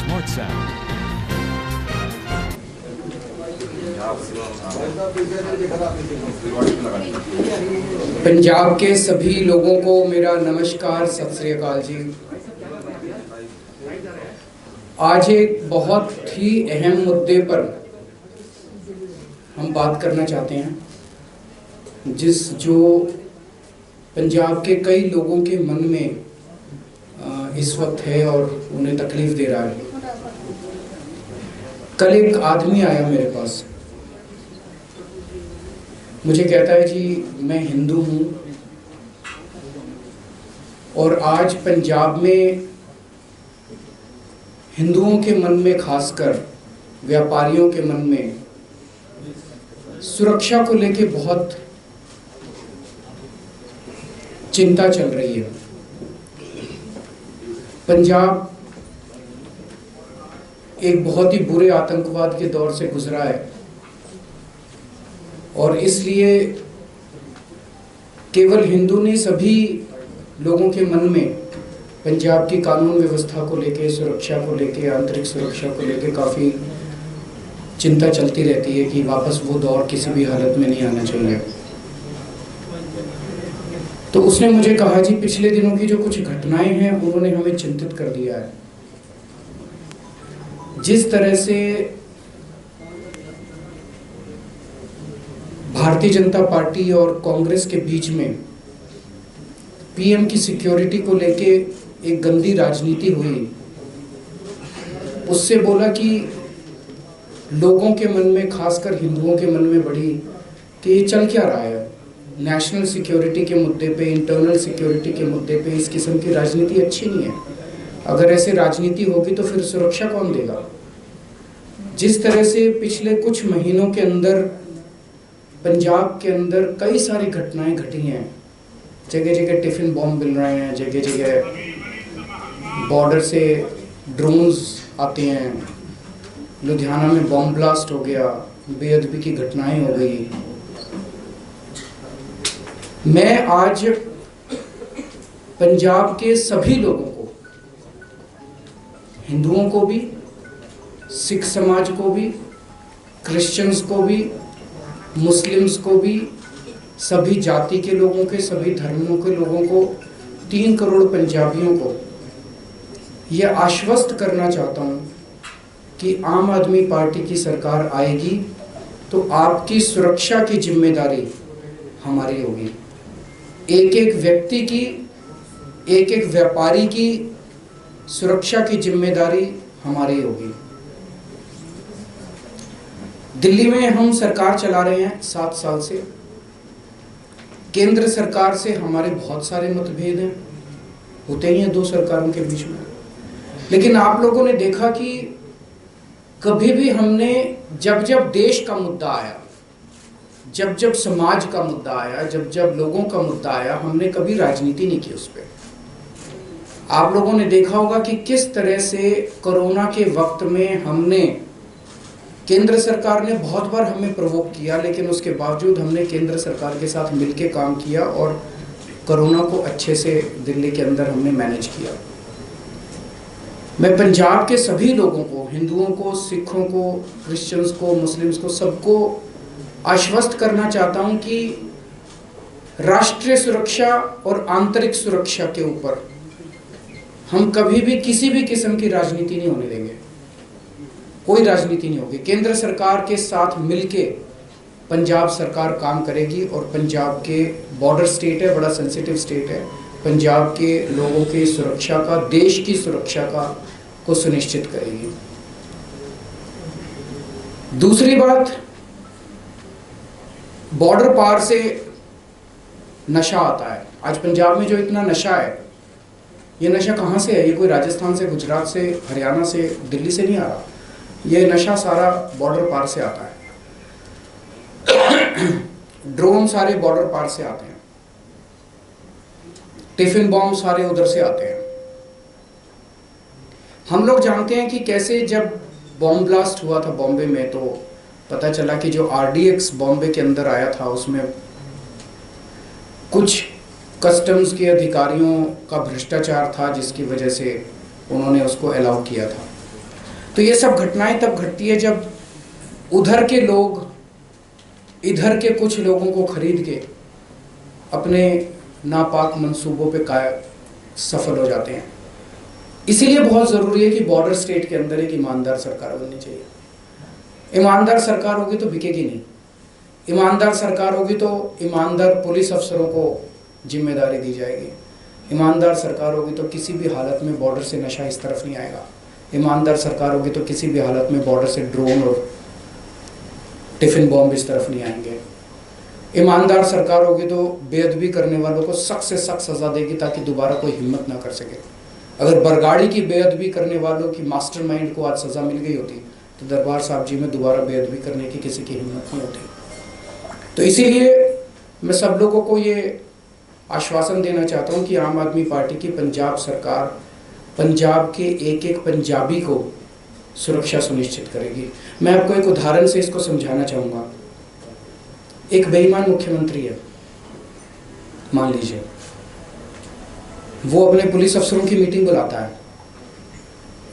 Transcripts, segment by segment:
Smart Sound. Punjab के सभी लोगों को मेरा नमस्कार, सत श्री अकाल जी। आज एक बहुत ही अहम मुद्दे पर हम बात करना चाहते हैं, जो पंजाब के कई लोगों के मन में इस वक्त है और उन्हें तकलीफ दे रहा है। कल एक आदमी आया मेरे पास, मुझे कहता है जी मैं हिंदू हूँ और आज पंजाब में हिंदुओं के मन में, खासकर व्यापारियों के मन में सुरक्षा को लेके बहुत चिंता चल रही है। पंजाब एक बहुत ही बुरे आतंकवाद के दौर से गुजरा है और इसलिए केवल हिंदू नहीं, सभी लोगों के मन में पंजाब की कानून व्यवस्था को लेके, सुरक्षा को लेके, आंतरिक सुरक्षा को लेके काफ़ी चिंता चलती रहती है कि वापस वो दौर किसी भी हालत में नहीं आना चाहिए। तो उसने मुझे कहा जी पिछले दिनों की जो कुछ घटनाएं हैं उन्होंने हमें चिंतित कर दिया है। जिस तरह से भारतीय जनता पार्टी और कांग्रेस के बीच में पीएम की सिक्योरिटी को लेके एक गंदी राजनीति हुई, उससे बोला कि लोगों के मन में, खासकर हिंदुओं के मन में बड़ी कि ये चल क्या रहा है। नेशनल सिक्योरिटी के मुद्दे पे, इंटरनल सिक्योरिटी के मुद्दे पे इस किस्म की राजनीति अच्छी नहीं है। अगर ऐसे राजनीति होगी तो फिर सुरक्षा कौन देगा। जिस तरह से पिछले कुछ महीनों के अंदर पंजाब के अंदर कई सारी घटनाएं घटी हैं, जगह जगह टिफिन बॉम्ब मिल रहे हैं, जगह जगह बॉर्डर से ड्रोन्स आते हैं, लुधियाना में बॉम्ब ब्लास्ट हो गया, बेअदबी की घटनाएं हो गई। मैं आज पंजाब के सभी लोगों को, हिंदुओं को भी, सिख समाज को भी, क्रिश्चियंस को भी, मुस्लिम्स को भी, सभी जाति के लोगों के, सभी धर्मों के लोगों को, 3 करोड़ पंजाबियों को यह आश्वस्त करना चाहता हूं कि आम आदमी पार्टी की सरकार आएगी तो आपकी सुरक्षा की जिम्मेदारी हमारी होगी। एक एक व्यक्ति की, एक एक व्यापारी की सुरक्षा की जिम्मेदारी हमारी होगी। दिल्ली में हम सरकार चला रहे हैं 7 साल से। केंद्र सरकार से हमारे बहुत सारे मतभेद हैं, होते ही हैं 2 सरकारों के बीच में। लेकिन आप लोगों ने देखा कि कभी भी हमने जब जब देश का मुद्दा आया, जब जब समाज का मुद्दा आया, जब जब लोगों का मुद्दा आया, हमने कभी राजनीति नहीं की उस पर। आप लोगों ने देखा होगा कि किस तरह से कोरोना के वक्त में हमने, केंद्र सरकार ने बहुत बार हमें प्रोवोक किया, लेकिन उसके बावजूद हमने केंद्र सरकार के साथ मिलकर काम किया और कोरोना को अच्छे से दिल्ली के अंदर हमने मैनेज किया। मैं पंजाब के सभी लोगों को, हिंदुओं को, सिखों को, क्रिश्चियंस को, मुस्लिम्स को, सबको आश्वस्त करना चाहता हूं कि राष्ट्रीय सुरक्षा और आंतरिक सुरक्षा के ऊपर हम कभी भी किसी भी किस्म की राजनीति नहीं होने देंगे। कोई राजनीति नहीं होगी। केंद्र सरकार के साथ मिलके पंजाब सरकार काम करेगी और पंजाब के बॉर्डर स्टेट है, बड़ा सेंसिटिव स्टेट है, पंजाब के लोगों की सुरक्षा का, देश की सुरक्षा का को सुनिश्चित करेगी। दूसरी बात, बॉर्डर पार से नशा आता है। आज पंजाब में जो इतना नशा है, ये नशा कहाँ से है? ये कोई राजस्थान से, गुजरात से, हरियाणा से, दिल्ली से नहीं आ रहा। ये नशा सारा बॉर्डर पार से आता है। ड्रोन सारे बॉर्डर पार से आते हैं, टिफिन बॉम्ब सारे उधर से आते हैं। हम लोग जानते हैं कि कैसे जब बॉम्ब ब्लास्ट हुआ था बॉम्बे में, तो पता चला कि जो RDX बॉम्बे के अंदर आया था उसमें कुछ कस्टम्स के अधिकारियों का भ्रष्टाचार था, जिसकी वजह से उन्होंने उसको अलाउ किया था। तो ये सब घटनाएं तब घटती है जब उधर के लोग इधर के कुछ लोगों को खरीद के अपने नापाक मंसूबों पे सफल हो जाते हैं। इसीलिए बहुत ज़रूरी है कि बॉर्डर स्टेट के अंदर एक ईमानदार सरकार बननी चाहिए। ईमानदार सरकार होगी तो बिकेगी नहीं। ईमानदार सरकार होगी तो ईमानदार पुलिस अफसरों को जिम्मेदारी दी जाएगी। ईमानदार सरकार होगी तो किसी भी हालत में बॉर्डर से नशा इस तरफ नहीं आएगा। ईमानदार सरकार होगी तो किसी भी हालत में बॉर्डर से ड्रोन और टिफिन बॉम्ब इस तरफ नहीं आएंगे। ईमानदार सरकार होगी तो बेअदबी करने वालों को सख्त से सख्त सज़ा देगी ताकि दोबारा कोई हिम्मत ना कर सके। अगर बरगाड़ी की बेअदबी करने वालों की मास्टरमाइंड को आज सज़ा मिल गई होती तो दरबार साहब जी में दोबारा बेअदबी करने की किसी की हिम्मत नहीं होती। तो इसीलिए मैं सब लोगों को ये आश्वासन देना चाहता हूँ कि आम आदमी पार्टी की पंजाब सरकार पंजाब के एक एक पंजाबी को सुरक्षा सुनिश्चित करेगी। मैं आपको एक उदाहरण से इसको समझाना चाहूँगा। एक बेईमान मुख्यमंत्री है, मान लीजिए, वो अपने पुलिस अफसरों की मीटिंग बुलाता है।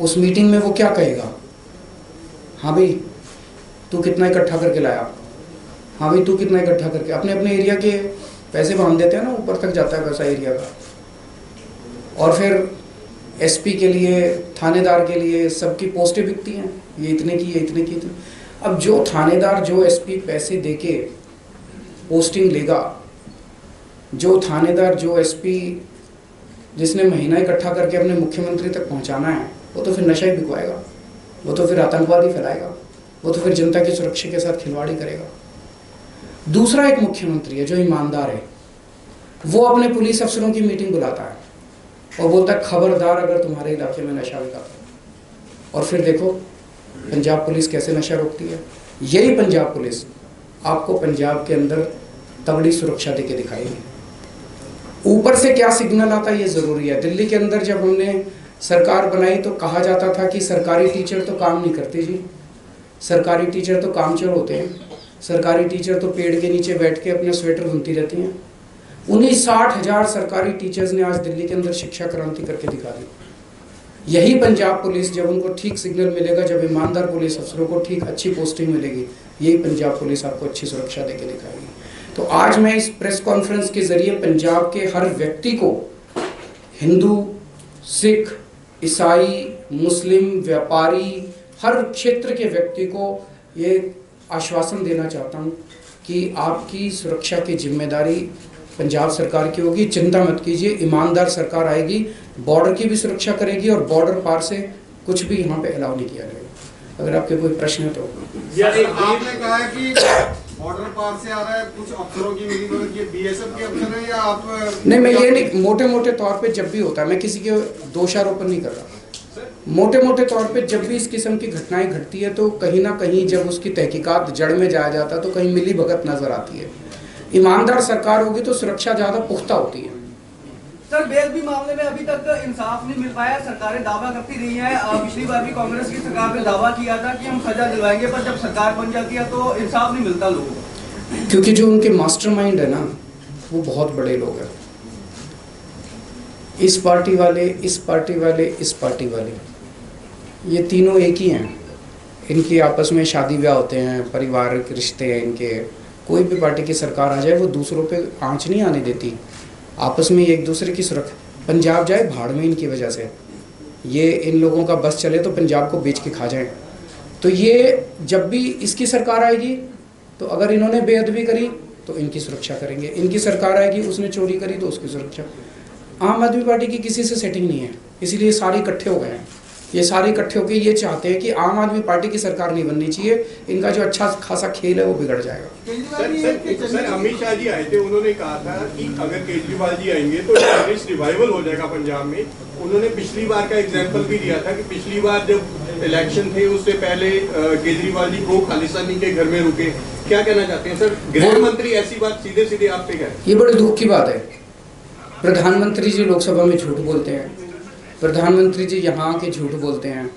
उस मीटिंग में वो क्या कहेगा? हाँ भाई तू कितना इकट्ठा करके लाया, हाँ भाई तू कितना इकट्ठा करके, अपने अपने एरिया के पैसे बांध देते हैं ना, ऊपर तक जाता है पैसा एरिया का। और फिर एसपी के लिए, थानेदार के लिए सबकी पोस्टें बिकती हैं, ये इतने की, ये इतने की, इतने। अब जो थानेदार, जो एसपी पैसे देके पोस्टिंग लेगा, जो थानेदार, जो एसपी जिसने महीना इकट्ठा करके अपने मुख्यमंत्री तक पहुंचाना है, वो तो फिर नशा ही बिकवाएगा, वो तो फिर आतंकवादी फैलाएगा, वो तो फिर जनता की सुरक्षा के साथ खिलवाड़ी करेगा। दूसरा एक मुख्यमंत्री है जो ईमानदार है, वो अपने पुलिस अफसरों की मीटिंग बुलाता है और बोलता है खबरदार अगर तुम्हारे इलाके में नशा बिका तो। और फिर देखो पंजाब पुलिस कैसे नशा रोकती है। यही पंजाब पुलिस आपको पंजाब के अंदर तगड़ी सुरक्षा देके दिखाएगी। ऊपर से क्या सिग्नल आता है ये ज़रूरी है। दिल्ली के अंदर जब हमने सरकार बनाई तो कहा जाता था कि सरकारी टीचर तो काम नहीं करते जी, सरकारी टीचर तो कामचोर होते हैं, सरकारी टीचर तो पेड़ के नीचे बैठ के अपने स्वेटर बुनती रहती हैं। 60,000 सरकारी टीचर्स ने आज दिल्ली के अंदर शिक्षा क्रांति करके दिखा दी। यही पंजाब पुलिस, जब उनको ठीक सिग्नल मिलेगा, जब ईमानदार पुलिस अफसरों को ठीक अच्छी पोस्टिंग मिलेगी, यही पंजाब पुलिस आपको अच्छी सुरक्षा देके दिखाएगी। तो आज मैं इस प्रेस कॉन्फ्रेंस के जरिए पंजाब के हर व्यक्ति को, हिंदू, सिख, ईसाई, मुस्लिम, व्यापारी, हर क्षेत्र के व्यक्ति को ये आश्वासन देना चाहता हूँ कि आपकी सुरक्षा की जिम्मेदारी पंजाब सरकार की होगी। चिंता मत कीजिए, ईमानदार सरकार आएगी, बॉर्डर की भी सुरक्षा करेगी और बॉर्डर पार से कुछ भी यहाँ पे अलाउ नहीं किया जाएगा। अगर आपके कोई प्रश्न है तो। आपने कहा है कि बॉर्डर पार से आ रहा है, कुछ अफसरों की मीटिंग हो रही है, बीएसएफ के अफसर है या आप? नहीं, मैं ये नहीं, मोटे मोटे तौर पे जब भी होता है, मैं किसी के दोषारोपण नहीं कर रहा। मोटे मोटे तौर पे जब भी इस किस्म की घटनाएं घटती है तो कहीं ना कहीं जब उसकी तहकीकात जड़ में जाया जाता है तो कहीं मिली भगत नजर आती है। ईमानदार सरकार होगी तो सुरक्षा ज़्यादा पुख्ता होती है। सर, बेअदबी मामले में अभी तक इंसाफ नहीं मिल पाया। सरकारें दावा करती रही हैं, पिछली बार भी कांग्रेस की सरकार ने दावा किया था कि हम सजा दिलवाएंगे, पर जब सरकार बन जाती है तो इंसाफ नहीं मिलता लोगों को। क्योंकि जो उनके मास्टरमाइंड है ना, वो बहुत बड़े लोग हैं। इस पार्टी वाले, इस पार्टी वाले, इस पार्टी वाले, ये तीनों एक ही हैं। इनकी आपस में शादी ब्याह होते हैं, पारिवारिक रिश्ते हैं इनके। कोई भी पार्टी की सरकार आ जाए वो दूसरों पे आंच नहीं आने देती, आपस में एक दूसरे की सुरक्षा। पंजाब जाए भाड़ में इनकी वजह से, ये इन लोगों का बस चले तो पंजाब को बेच के खा जाएं। तो ये जब भी इसकी सरकार आएगी तो अगर इन्होंने बेअदबी करी तो इनकी सुरक्षा करेंगे, इनकी सरकार आएगी उसने चोरी करी तो उसकी सुरक्षा। आम आदमी पार्टी की किसी से सेटिंग नहीं है, इसलिए सारे इकट्ठे हो गए हैं। ये सारे इकट्ठे होकर ये चाहते हैं कि आम आदमी पार्टी की सरकार नहीं बननी चाहिए, इनका जो अच्छा खासा खेल है वो बिगड़ जाएगा। सर, अमित शाह जी आए थे, उन्होंने कहा था कि अगर केजरीवाल जी आएंगे तो टेररिस्ट रिवाइवल हो जाएगा पंजाब में। उन्होंने पिछली बार का एग्जाम्पल भी दिया था कि पिछली बार जब इलेक्शन थे उससे पहले केजरीवाल जी प्रो खालिस्तानी के घर में रुके। क्या कहना चाहते हैं सर? गृह मंत्री ऐसी बात सीधे सीधे आप पे कहें, ये बड़े दुख की बात है। प्रधानमंत्री जी लोकसभा में झूठ बोलते हैं, प्रधानमंत्री जी यहाँ के झूठ बोलते हैं,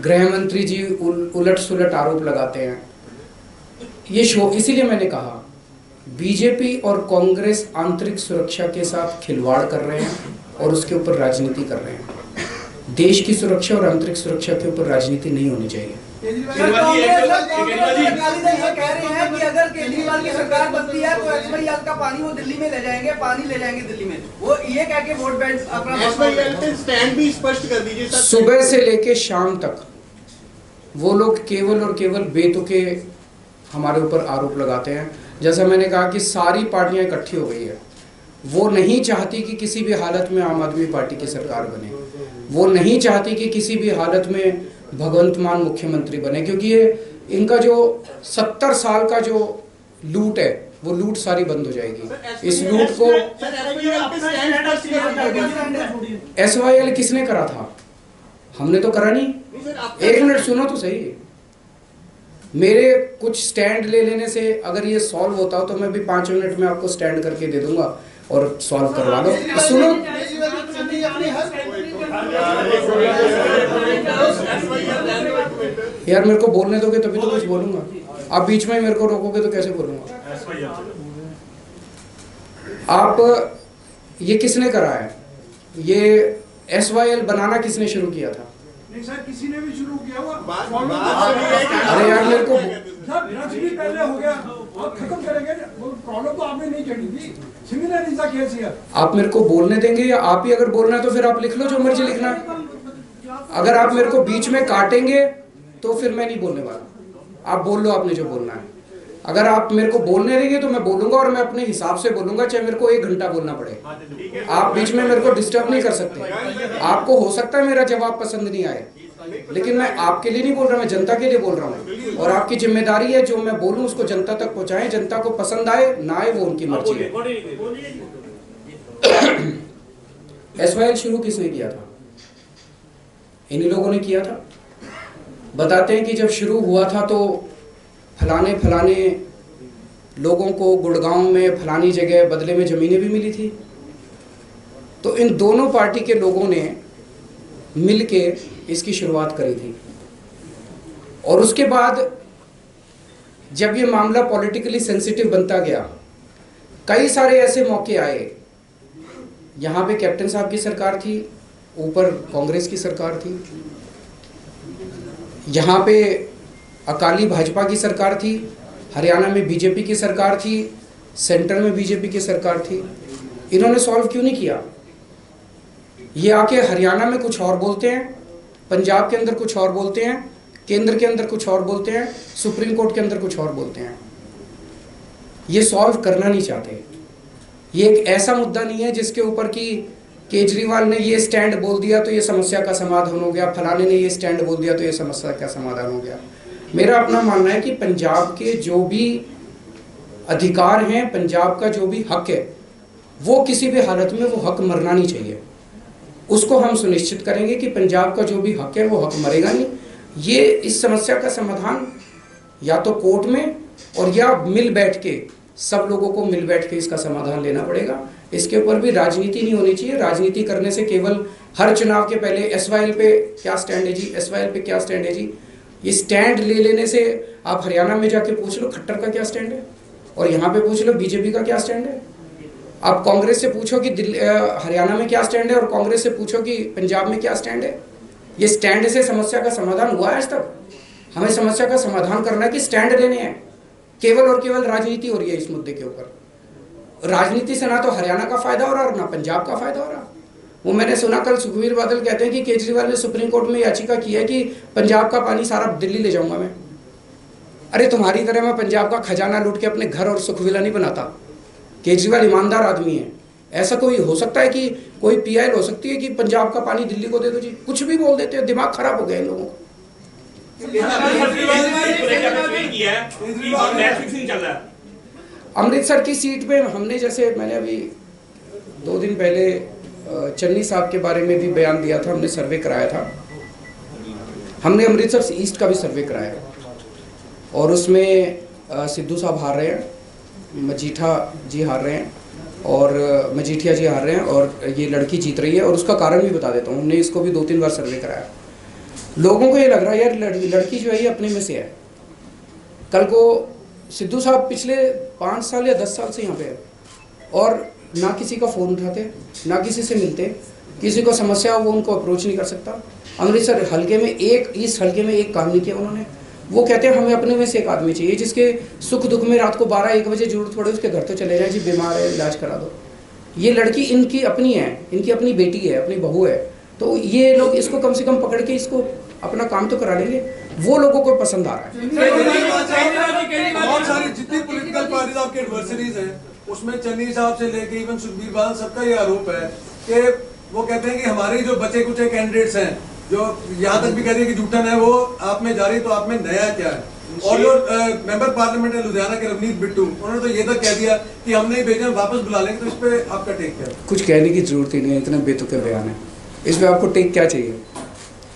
गृह मंत्री जी उलट सुलट आरोप लगाते हैं। ये शो, इसीलिए मैंने कहा बीजेपी और कांग्रेस आंतरिक सुरक्षा के साथ खिलवाड़ कर रहे हैं और उसके ऊपर राजनीति कर रहे हैं। देश की सुरक्षा और आंतरिक सुरक्षा के ऊपर राजनीति नहीं होनी चाहिए। केजरीवाल जी ये कह रहे हैं कि अगर केजरीवाल की सरकार बनती है तो एसवाईएल का पानी वो दिल्ली में ले जाएंगे, पानी ले जाएंगे दिल्ली में, वो ये कह के वोट बैंक अपना एसवाईएल पे स्टैंड भी स्पष्ट कर दीजिए सर। सुबह से लेके शाम तक वो लोग केवल और केवल बेतुके हमारे ऊपर आरोप लगाते हैं। जैसा मैंने कहा कि सारी पार्टियां इकट्ठी हो गई है, वो नहीं चाहती कि किसी भी हालत में आम आदमी पार्टी की सरकार बने, वो नहीं चाहती कि किसी भी हालत में भगवंत मान मुख्यमंत्री बने, क्योंकि ये इनका जो 70 साल का जो लूट है वो लूट सारी बंद हो जाएगी। इस लूट को एसवाईएल किसने करा था? हमने तो करा नहीं। एक मिनट सुनो तो सही, मेरे कुछ स्टैंड ले लेने से अगर ये सॉल्व होता हो तो मैं भी 5 मिनट में आपको स्टैंड करके दे दूंगा और सॉल्व करवा लो। सुनो यार, मेरे को बोलने दोगे तभी तो कुछ बोलूंगा, आप बीच में मेरे को रोकोगे तो कैसे बोलूंगा? आप ये किसने करा है? ये एसवाईएल बनाना किसने शुरू किया था? नहीं सर, किसी ने भी शुरू किया हुआ। अरे यार मेरे को ड्रग्स भी पहले हो गया, आप खत्म करेंगे, प्रॉब्लम तो आपने नहीं चढ़ी थी। Similar is the case here. आप मेरे को बोलने देंगे या आप ही अगर बोलना है तो फिर आप लिख लो जो मर्जी लिखना है। अगर आप मेरे को बीच में काटेंगे तो फिर मैं नहीं बोलने वाला। आप बोल लो आपने जो बोलना है। अगर आप मेरे को बोलने देंगे तो मैं बोलूंगा और मैं अपने हिसाब से बोलूंगा, चाहे मेरे को 1 घंटा बोलना पड़े। आप बीच में मेरे को डिस्टर्ब नहीं कर सकते। आपको हो सकता है मेरा जवाब पसंद नहीं आए, लेकिन मैं आपके लिए नहीं बोल रहा, मैं जनता के लिए बोल रहा हूँ। और आपकी जिम्मेदारी है जो मैं बोलूँ उसको जनता तक पहुँचाएं। जनता को पसंद आए ना आए वो उनकी मर्जी है। एसवाईएल शुरू किसने किया था? इन्हीं लोगों ने किया था। बताते हैं कि जब शुरू हुआ था तो फलाने फलाने लोगों को गुड़गांव में फलानी जगह बदले में ज़मीनें भी मिली थी। तो इन दोनों पार्टी के लोगों ने मिलके इसकी शुरुआत करी थी। और उसके बाद जब ये मामला पॉलिटिकली सेंसिटिव बनता गया, कई सारे ऐसे मौके आए। यहाँ पे कैप्टन साहब की सरकार थी, ऊपर कांग्रेस की सरकार थी, यहाँ पे अकाली भाजपा की सरकार थी, हरियाणा में बीजेपी की सरकार थी, सेंटर में बीजेपी की सरकार थी। इन्होंने सॉल्व क्यों नहीं किया? ये आके हरियाणा में कुछ और बोलते हैं, पंजाब के अंदर कुछ और बोलते हैं, केंद्र के अंदर कुछ और बोलते हैं, सुप्रीम कोर्ट के अंदर कुछ और बोलते हैं। ये सॉल्व करना नहीं चाहते। ये एक ऐसा मुद्दा नहीं है जिसके ऊपर कि केजरीवाल ने ये स्टैंड बोल दिया तो ये समस्या का समाधान हो गया, फलाने ने ये स्टैंड बोल दिया तो ये समस्या का समाधान हो गया। मेरा अपना मानना है कि पंजाब के जो भी अधिकार हैं, पंजाब का जो भी हक है, वो किसी भी हालत में वो हक मरना नहीं चाहिए। उसको हम सुनिश्चित करेंगे कि पंजाब का जो भी हक है वो हक मरेगा नहीं। ये इस समस्या का समाधान या तो कोर्ट में और या मिल बैठ के, सब लोगों को मिल बैठ के इसका समाधान लेना पड़ेगा। इसके ऊपर भी राजनीति नहीं होनी चाहिए। राजनीति करने से केवल हर चुनाव के पहले एसवाईएल पे क्या स्टैंड है जी, एसवाईएल पे क्या स्टैंड है जी, ये स्टैंड ले लेने से आप हरियाणा में जाके पूछ लो खट्टर का क्या स्टैंड है और यहाँ पे पूछ लो बीजेपी का क्या स्टैंड है। आप कांग्रेस से पूछो कि हरियाणा में क्या स्टैंड है और कांग्रेस से पूछो कि पंजाब में क्या स्टैंड है। ये स्टैंड से समस्या का समाधान हुआ है आज तक? हमें समस्या का समाधान करना है कि स्टैंड लेने हैं। केवल और केवल राजनीति हो रही है इस मुद्दे के ऊपर। राजनीति से ना तो हरियाणा का फायदा हो रहा और ना पंजाब का फायदा हो रहा। वो मैंने सुना कल सुखबीर बादल कहते हैं कि केजरीवाल ने सुप्रीम कोर्ट में याचिका की है कि पंजाब का पानी सारा दिल्ली ले जाऊंगा मैं। अरे तुम्हारी तरह मैं पंजाब का खजाना लूट के अपने घर और सुखविला नहीं बनाता। केजरीवाल ईमानदार आदमी है। ऐसा कोई हो सकता है कि कोई पीआईएल हो सकती है कि पंजाब का पानी दिल्ली को दे दो जी? कुछ भी बोल देते हैं। दिमाग खराब हो गया इन लोगों का। अमृतसर की सीट पे हमने, जैसे मैंने अभी 2 दिन पहले चन्नी साहब के बारे में भी बयान दिया था, हमने सर्वे कराया था। हमने अमृतसर ईस्ट का भी सर्वे कराया और उसमें सिद्धू साहब हार रहे हैं, मजीठा जी हार रहे हैं और मजीठिया जी हार रहे हैं और ये लड़की जीत रही है। और उसका कारण भी बता देता हूँ। हमने इसको भी 2-3 बार सर्वे कराया। लोगों को ये लग रहा है यार लड़की जो है ये अपने में से है। कल को सिद्धू साहब पिछले 5 साल या 10 साल से यहाँ पे है और ना किसी का फ़ोन उठाते, ना किसी से मिलते, किसी को समस्या हो वो उनको अप्रोच नहीं कर सकता। अमृतसर हल्के में इस हल्के में एक काम नहीं किया उन्होंने। वो कहते हैं हमें अपने में से एक आदमी चाहिए जिसके सुख दुख में रात को 12-1 बजे जरूरत पड़े उसके घर तो चले जाए, जी बीमार है इलाज करा दो। ये लड़की इनकी अपनी है, इनकी अपनी बेटी है, अपनी बहू है, तो ये लोग इसको कम से कम पकड़ के इसको अपना काम तो करा लेंगे। वो लोगों को पसंद आ रहा है। बहुत सारी जितनी पॉलिटिकल पार्टीज आपके एडवर्सरीज हैं उसमें चन्नी साहब से लेके इवन सुखबीर बादल सबका ये आरोप है कि वो कहते हैं कि हमारे जो बचे कुचे कैंडिडेट्स हैं जो यहाँ तक भी कहते हैं कि झूठन है वो आप में जारी, तो आप में नया क्या है। और जो मेंबर पार्लियामेंट है लुधियाना के रवनीत बिट्टू, उन्होंने तो ये तक कह दिया कि हमने ही भेजा वापस बुला लेंगे। तो इस पे आपका टेक क्या है? कुछ कहने की जरूरत ही नहीं है, इतने बेतुके बयान है। इसमें आपको टेक क्या चाहिए?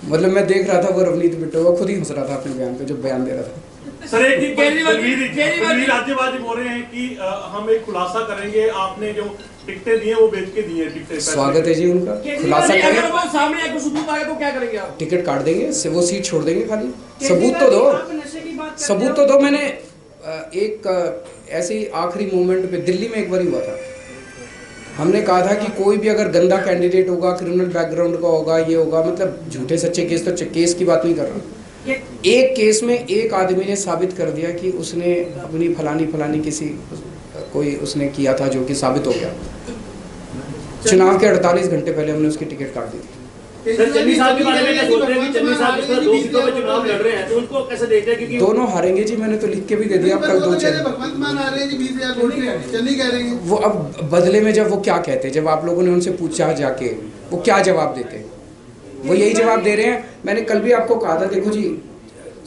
मतलब मैं देख रहा था वो रवनीत बिट्टू वो खुद ही हंस रहा था अपने बयान पे जो बयान दे रहा था। सर एक राज्यवादी बोल रहे हैं कि हम एक खुलासा करेंगे, आपने जो टिकटें दी हैं वो बेच के दी हैं टिकटें। स्वागत है जी उनका, खुलासा करेंगे। अगर वो सामने एक सबूत आए तो क्या करेंगे आप? टिकट काट देंगे, वो सीट छोड़ देंगे खाली। सबूत तो दो, सबूत तो दो। मैंने एक ऐसे ही आखिरी मोमेंट पे दिल्ली में एक बार हुआ था, हमने कहा था कि कोई भी अगर गंदा कैंडिडेट होगा, क्रिमिनल बैकग्राउंड का होगा, ये होगा, मतलब झूठे सच्चे केस, तो केस की बात नहीं कर रहा। एक केस में एक आदमी ने साबित कर दिया कि उसने अपनी फलानी किसी कोई उसने किया था जो कि साबित हो गया। चुनाव के 48 घंटे पहले हमने उसकी टिकट काट दी थी। सर चन्नी साहब के बारे में क्या सोच रहे हैं कि चन्नी साहब इस तरह 2 सीटों पे चुनाव लड़ रहे हैं तो उनको कैसे देखते हैं? क्योंकि दोनों हारेंगे जी, मैंने तो लिख के भी दे दिया। कल 2 भगवंत मान आ रहे हैं जी, 20,000 वोट चन्नी कह रहे हैं। वो अब बदले में जब वो क्या कहते, जब आप लोगों ने उनसे पूछा जाके वो क्या जवाब देते, वो यही जवाब दे रहे हैं। मैंने कल भी आपको कहा था, देखो जी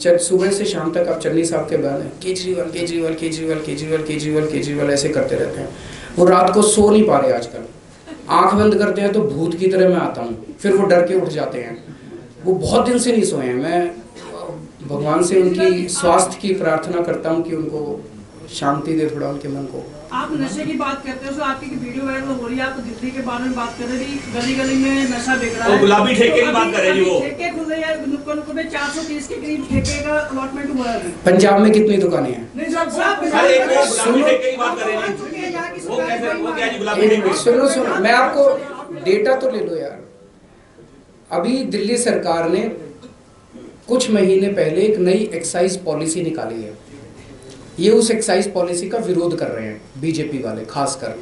सुबह से शाम तक आप चन्नी साहब के बयान है केजरीवाल केजरीवाल केजरीवाल केजरीवाल केजरीवाल केजरीवाल ऐसे करते रहते हैं। वो रात को सो नहीं पा रहे आजकल, आंख बंद करते हैं तो भूत की तरह मैं आता हूँ, फिर वो डर के उठ जाते हैं। वो बहुत दिन से नहीं सोए हैं। मैं भगवान से उनकी स्वास्थ्य की प्रार्थना करता हूँ कि उनको शांति दे थोड़ा उनके मन को। आप नशे की बात करते हो, आपकी वीडियो वायरल हो रही है, आप दिल्ली के बारे में बात कर रहे हैं, गली गली में नशा बिक रहा है। गुलाबी ठेके की बात कर रहे हैं जी, वो ठेके खुल रहे हैं, नुक्कड़ में 430 के करीब ठेके का अलॉटमेंट हुआ है। पंजाब में कितनी दुकानें हैं? नहीं साहब, गुलाबी ठेके की बात कर रहे हैं। वो क्या जी गुलाबी ठेके? सुनो मैं आपको डेटा तो ले लो यार। अभी दिल्ली सरकार ने कुछ महीने पहले एक नई एक्साइज पॉलिसी निकाली है। ये उस एक्साइज पॉलिसी का विरोध कर रहे हैं बीजेपी वाले खासकर।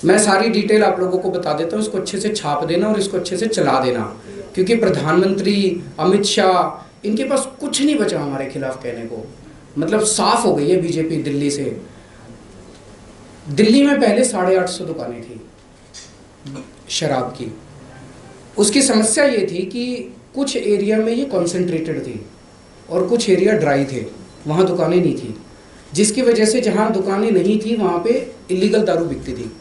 मैं सारी डिटेल आप लोगों को बता देता हूँ, इसको अच्छे से छाप देना और इसको अच्छे से चला देना, क्योंकि प्रधानमंत्री अमित शाह इनके पास कुछ नहीं बचा हमारे खिलाफ कहने को। मतलब साफ हो गई है बीजेपी दिल्ली से। दिल्ली में पहले 850 दुकानें थी शराब की। उसकी समस्या ये थी कि कुछ एरिया में ये कॉन्सेंट्रेटेड थी और कुछ एरिया ड्राई थे, वहाँ दुकानें नहीं थी, जिसकी वजह से जहाँ दुकानें नहीं थी वहाँ पे इलीगल दारू बिकती थी।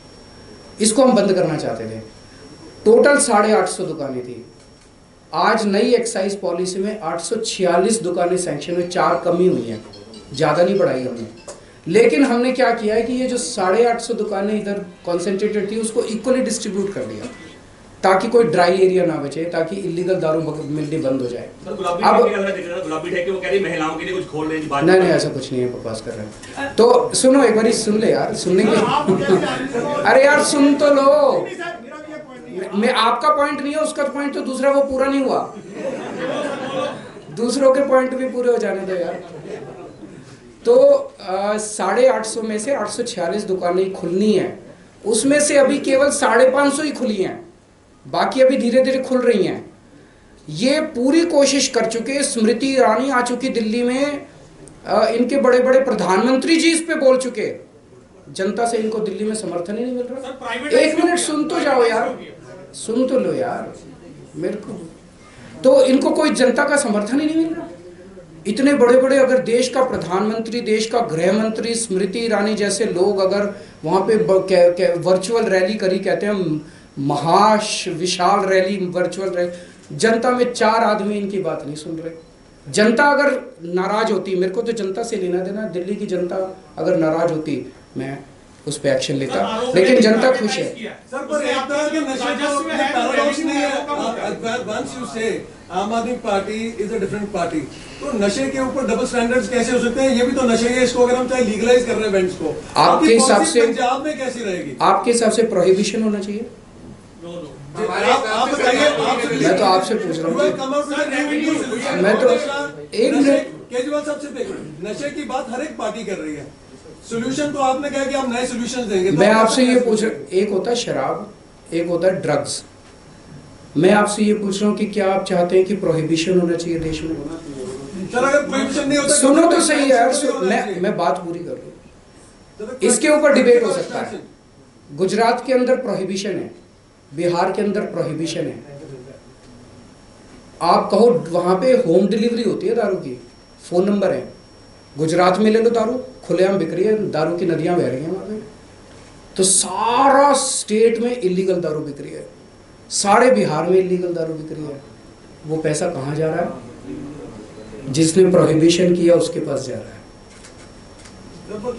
इसको हम बंद करना चाहते थे। टोटल 850 दुकानें थी। आज नई एक्साइज पॉलिसी में 846 दुकानें सैंक्शन में, 4 कमी हुई हैं, ज़्यादा नहीं बढ़ाई हमने। लेकिन हमने क्या किया है कि ये जो 850 दुकानें इधर कॉन्सेंट्रेटेड थी उसको इक्वली डिस्ट्रीब्यूट कर दिया, ताकि कोई ड्राई एरिया ना बचे, ताकि इलीगल दारू मिलनी बंद हो जाए। अब गुलाबी ठेके वो कह रही महिलाओं के लिए कुछ खोल रहे हैं। नहीं ऐसा कुछ नहीं है, बकवास कर रहे हैं। तो सुनो एक बार सुन ले यार, सुनने के अरे यार सुन तो लो। मैं आपका पॉइंट नहीं है, उसका पॉइंट तो दूसरा, वो पूरा नहीं हुआ। दूसरों के पॉइंट भी पूरे हो जाने दो यार। तो 850 में से 846 दुकानें खुलनी है, उसमें से अभी केवल 550 ही खुली हैं, बाकी अभी धीरे धीरे खुल रही हैं। ये पूरी कोशिश कर चुके, स्मृति ईरानी आ चुकी दिल्ली में, इनके बड़े बड़े प्रधानमंत्री जी इस पे बोल चुके। जनता से इनको दिल्ली में समर्थन ही नहीं मिल रहा। 1 मिनट सुन तो जाओ यार, सुन तो लो यार मेरे को। तो इनको कोई जनता का समर्थन ही नहीं मिल रहा। इतने बड़े बड़े अगर देश का प्रधानमंत्री, देश का गृह मंत्री, स्मृति ईरानी जैसे लोग अगर वहाँ पे वर्चुअल रैली करी, कहते हैं विशाल रैली, वर्चुअल रैली, जनता में 4 आदमी इनकी बात नहीं सुन रहे। जनता अगर नाराज होती, मेरे को तो जनता से लेना देना, दिल्ली की जनता अगर नाराज होती, मैं उस पर एक्शन लेता, लेकिन जनता खुश है। सर पर एक तरह के नशे को पैराडॉक्स नहीं है। वंस यू से आम आदमी party is a different party, तो नशे के ऊपर डबल स्टैंडर्ड्स कैसे हो सकते हैं? ये भी तो नशे है, इसको अगर हम चाहे लीगलाइज कर रहे हैं इवेंट्स को, आपके हिसाब से पंजाब में कैसी रहेगी? आपके हिसाब से प्रोहिबिशन होना चाहिए? आप बताइए, मैं तो आपसे पूछ रहा हूँ। मैं तो एक मिनट, केजरीवाल साहब से देखो, नशे की बात हर एक पार्टी कर रही है, सोल्यूशन तो आपने कहा कि हम नए सोल्यूशन देंगे। मैं आपसे ये पूछ रहा, एक होता है शराब, एक होता है ड्रग्स। मैं आपसे ये पूछ रहा हूँ कि क्या आप चाहते हैं कि प्रोहिबिशन होना चाहिए देश में? सर अगर प्रोहिबिशन नहीं होता, सुनो तो सही यार, मैं बात पूरी कर रहा हूँ। इसके ऊपर डिबेट हो सकता है। गुजरात के अंदर प्रोहिबिशन है, बिहार के अंदर प्रोहिबिशन है। आप कहो वहां पे होम डिलीवरी होती है दारू की, फोन नंबर है। गुजरात में ले लो, दारू खुलेआम बिक रही है, दारू की नदियां बह रही हैं वहां पे। तो सारा स्टेट में इलीगल दारू बिक रही है, सारे बिहार में इलीगल दारू बिक रही है। वो पैसा कहाँ जा रहा है? जिसने प्रोहिबिशन किया उसके पास जा रहा है।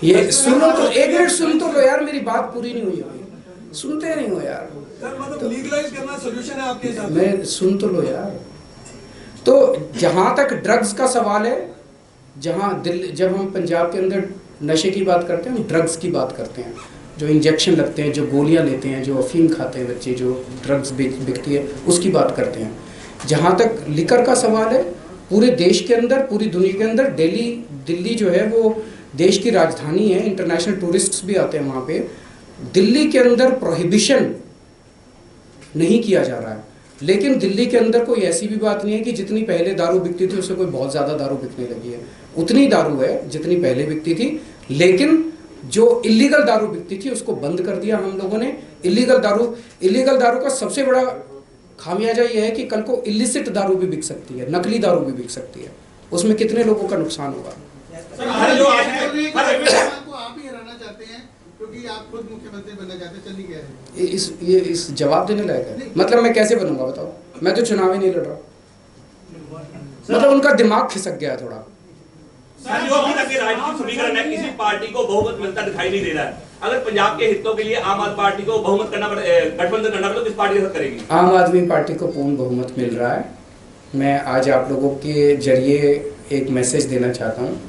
ये सुनो तो, एक मिनट सुन तो लो यार, मेरी बात पूरी नहीं हुई अभी, सुनते नहीं हो यार। सर मतलब लीगलाइज करना सोल्यूशन है आपके हिसाब से? मैं सुन तो लो यार। तो जहां तक ड्रग्स का सवाल है, जहां दिल्ली, जब हम पंजाब के अंदर नशे की बात करते हैं, हम ड्रग्स की बात करते हैं। जो इंजेक्शन लगते हैं, जो गोलियां लेते हैं, जो अफीम खाते हैं बच्चे, जो ड्रग्स बिकती है, उसकी बात करते हैं। जहां तक लिकर का सवाल है, पूरे देश के अंदर, पूरी दुनिया के अंदर, दिल्ली जो है वो देश की राजधानी है, इंटरनेशनल टूरिस्ट्स भी आते हैं वहाँ पे। दिल्ली के अंदर प्रोहिबिशन नहीं किया जा रहा है, लेकिन दिल्ली के अंदर कोई ऐसी भी बात नहीं है कि जितनी पहले दारू बिकती थी उससे कोई बहुत ज़्यादा दारू बिकने लगी है। उतनी दारू है जितनी पहले बिकती थी, लेकिन जो इलीगल दारू बिकती थी उसको बंद कर दिया हम लोगों ने। इलीगल दारू का सबसे बड़ा खामियाजा ये है कि कल को इलिसिट दारू भी बिक सकती है, नकली दारू भी बिक सकती है। उसमें कितने लोगों का नुकसान होगा? आप ही हराना चाहते हैं क्योंकि आप खुद मुख्यमंत्री बनना चाहते हैं, चल नहीं कह रहे। ये इस जवाब देने लायक है? मतलब मैं कैसे बनूंगा बताओ? मैं तो चुनाव ही नहीं लड़ रहा। मतलब उनका दिमाग खिसक गया थोड़ा। जो अभी तक के राजनीतिक समीकरण है, किसी पार्टी को बहुमत मिलता दिखाई नहीं दे रहा है। अगर पंजाब के हितों के लिए आम आदमी पार्टी को बहुमत करना पड़े, गठबंधन करना पड़े, तो किस पार्टी के साथ करेगी? आम आदमी पार्टी को पूर्ण बहुमत मिल रहा है। मैं आज आप लोगों के जरिए एक मैसेज देना चाहता हूँ।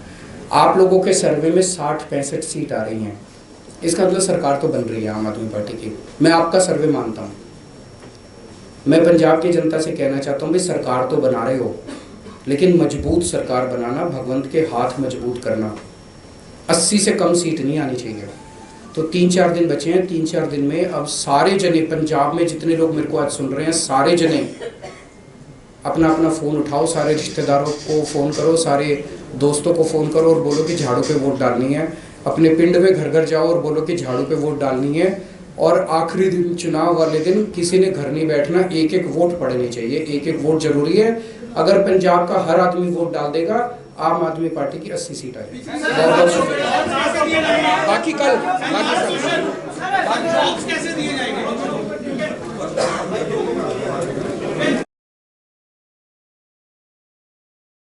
आप लोगों के सर्वे में 60-65 सीट आ रही हैं, इसका मतलब सरकार तो बन रही है आम आदमी पार्टी की। मैं आपका सर्वे मानता हूँ। मैं पंजाब की जनता से कहना चाहता हूँ भाई, सरकार तो बना रहे हो, लेकिन मजबूत सरकार बनाना, भगवंत के हाथ मजबूत करना। 80 से कम सीट नहीं आनी चाहिए। तो 3-4 दिन बचे हैं। 3-4 दिन में अब सारे जने पंजाब में, जितने लोग मेरे को आज सुन रहे हैं, सारे जने अपना अपना फ़ोन उठाओ, सारे रिश्तेदारों को फ़ोन करो, सारे दोस्तों को फ़ोन करो और बोलो कि झाड़ू पे वोट डालनी है। अपने पिंड में घर घर जाओ और बोलो कि झाड़ू पे वोट डालनी है। और आखिरी दिन, चुनाव वाले दिन, किसी ने घर नहीं बैठना, एक एक वोट पड़नी चाहिए, एक एक वोट जरूरी है। अगर पंजाब का हर आदमी वोट डाल देगा, आम आदमी पार्टी की 80 सीट आएगी। बाकी कल कैसे दिए जाएंगे?